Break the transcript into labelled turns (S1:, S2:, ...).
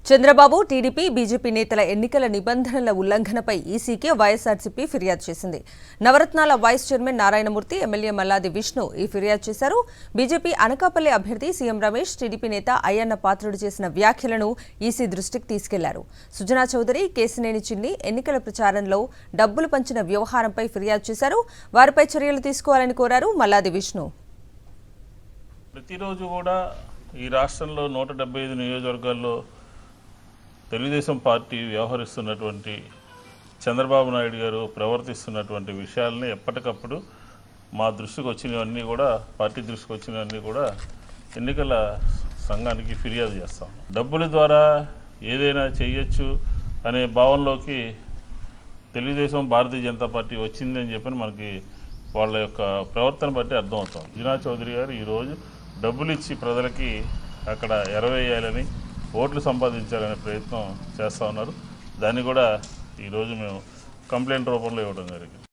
S1: Chandrababu TDP BJP నేతల ఎన్నికల నిబంధనల ఉల్లంఘనపై ఈసీకి వైఎస్ఆర్సీపీ ఫిర్యాదు చేసింది. నవరత్నాల vice chairman Narayanamurthy, MLA Malladi Vishnu ఈ ఫిర్యాదు చేశారు. బీజేపీ అనకాపల్లి అభ్యర్థి సీఎం రమేష్, టీడీపీ నేత అయ్యన్న పాత్రుడు చేసిన వ్యాఖ్యలను ఈసీ దృష్టికి తీసుకెళ్లారు. సుజనా చౌదరి, కేశినేని చిన్ని ఎన్నికల ప్రచారంలో డబ్బులు పంచిన వ్యవహారంపై ఫిర్యాదు చేశారు. వారిపై చర్యలు తీసుకోవాలని కోరారు మల్లాది విష్ణు.
S2: ప్రతిరోజు కూడా ఈ రాష్ట్రంలో 175 నియోజకవర్గాల్లో తెలుగుదేశం పార్టీ వ్యవహరిస్తున్నటువంటి చంద్రబాబు నాయుడు గారు ప్రవర్తిస్తున్నటువంటి విషయాలని ఎప్పటికప్పుడు మా దృష్టికి వచ్చినవన్నీ కూడా, పార్టీ దృష్టికి వచ్చినవన్నీ కూడా ఎన్నికల సంఘానికి ఫిర్యాదు చేస్తాం. డబ్బుల ద్వారా ఏదైనా చేయొచ్చు అనే భావనలోకి తెలుగుదేశం, భారతీయ జనతా పార్టీ వచ్చిందని చెప్పని మనకి వాళ్ళ యొక్క ప్రవర్తన బట్టి అర్థమవుతాం. సుజనా చౌదరి గారు ఈరోజు డబ్బులు ఇచ్చి ప్రజలకి అక్కడ ఎరవేయాలని, ఓట్లు సంపాదించాలనే ప్రయత్నం చేస్తూ ఉన్నారు. దాన్ని కూడా ఈరోజు మేము కంప్లైంట్ రూపంలో ఇవ్వడం జరిగింది.